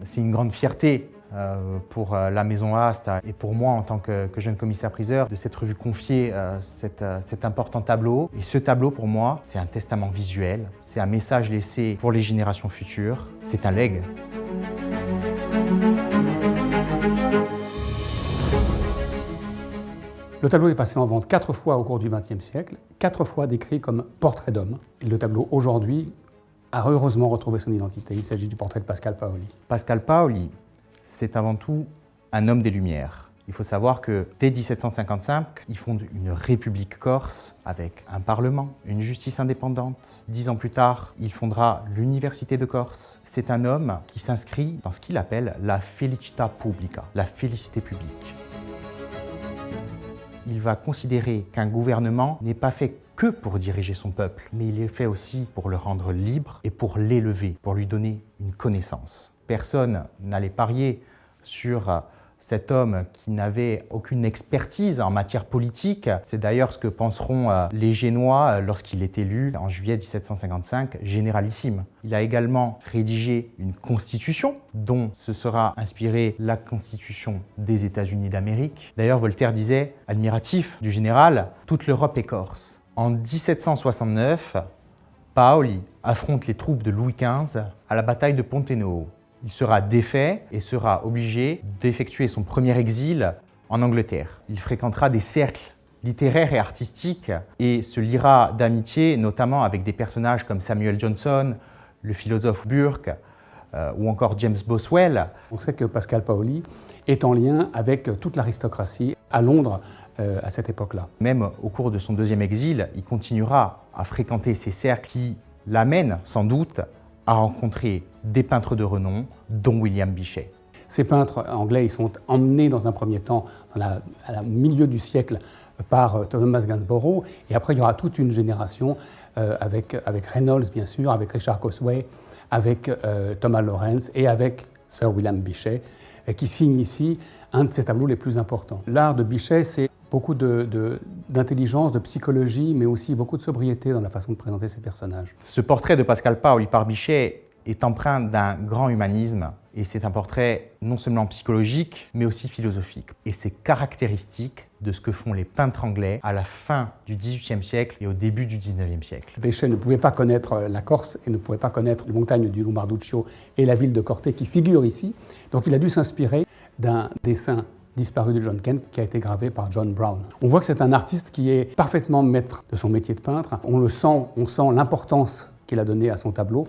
C'est une grande fierté pour la Maison Hast et pour moi en tant que jeune commissaire-priseur de s'être vu confier cet important tableau. Et ce tableau pour moi, c'est un testament visuel, c'est un message laissé pour les générations futures, c'est un legs. Le tableau est passé en vente 4 fois au cours du XXe siècle, 4 fois décrit comme portrait d'homme. Et le tableau aujourd'hui a heureusement retrouvé son identité. Il s'agit du portrait de Pascal Paoli. Pascal Paoli, c'est avant tout un homme des Lumières. Il faut savoir que dès 1755, il fonde une république corse avec un parlement, une justice indépendante. 10 ans plus tard, il fondera l'Université de Corse. C'est un homme qui s'inscrit dans ce qu'il appelle la felicita publica, la félicité publique. Il va considérer qu'un gouvernement n'est pas fait que pour diriger son peuple, mais il est fait aussi pour le rendre libre et pour l'élever, pour lui donner une connaissance. Personne n'allait parier sur cet homme qui n'avait aucune expertise en matière politique. C'est d'ailleurs ce que penseront les Génois lorsqu'il est élu en juillet 1755, généralissime. Il a également rédigé une constitution dont se sera inspirée la constitution des États-Unis d'Amérique. D'ailleurs, Voltaire disait, admiratif du général, « Toute l'Europe est corse ». En 1769, Paoli affronte les troupes de Louis XV à la bataille de Ponte Novo. Il sera défait et sera obligé d'effectuer son premier exil en Angleterre. Il fréquentera des cercles littéraires et artistiques et se liera d'amitié notamment avec des personnages comme Samuel Johnson, le philosophe Burke ou encore James Boswell. On sait que Pascal Paoli est en lien avec toute l'aristocratie à Londres à cette époque-là. Même au cours de son deuxième exil, il continuera à fréquenter ces cercles qui l'amènent sans doute à rencontrer des peintres de renom, dont William Bichet. Ces peintres anglais ils sont emmenés dans un premier temps au milieu du siècle par Thomas Gainsborough, et après il y aura toute une génération avec Reynolds bien sûr, avec Richard Cosway, avec Thomas Lawrence et avec Sir William Bichet, qui signe ici un de ses tableaux les plus importants. L'art de Bichet, c'est beaucoup d'intelligence, de psychologie, mais aussi beaucoup de sobriété dans la façon de présenter ses personnages. Ce portrait de Pascal Paoli par Bichet est empreint d'un grand humanisme, et c'est un portrait non seulement psychologique, mais aussi philosophique. Et c'est caractéristique de ce que font les peintres anglais à la fin du XVIIIe siècle et au début du XIXe siècle. Bichet ne pouvait pas connaître la Corse et ne pouvait pas connaître les montagnes du Lombarduccio et la ville de Corte qui figurent ici, donc il a dû s'inspirer d'un dessin disparu de John Kent, qui a été gravé par John Brown. On voit que c'est un artiste qui est parfaitement maître de son métier de peintre. On sent l'importance qu'il a donnée à son tableau,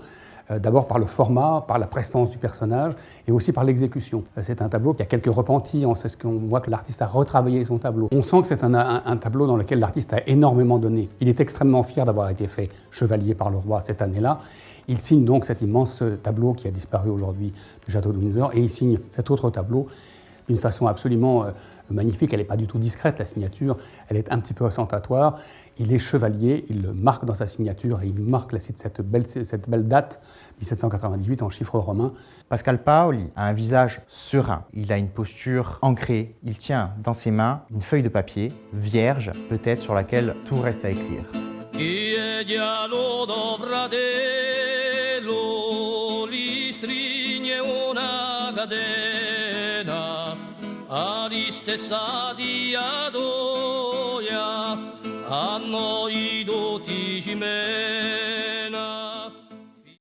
d'abord par le format, par la prestance du personnage et aussi par l'exécution. C'est un tableau qui a quelques repentis, c'est ce qu'on voit que l'artiste a retravaillé son tableau. On sent que c'est un tableau dans lequel l'artiste a énormément donné. Il est extrêmement fier d'avoir été fait chevalier par le roi cette année-là. Il signe donc cet immense tableau qui a disparu aujourd'hui du château de Windsor, et il signe cet autre tableau d'une façon absolument magnifique. Elle n'est pas du tout discrète, la signature, elle est un petit peu ostentatoire. Il est chevalier, il le marque dans sa signature et il marque cette belle date, 1798, en chiffres romains. Pascal Paoli a un visage serein, il a une posture ancrée, il tient dans ses mains une feuille de papier, vierge peut-être, sur laquelle tout reste à écrire. Stessa dia doia a noi dotigime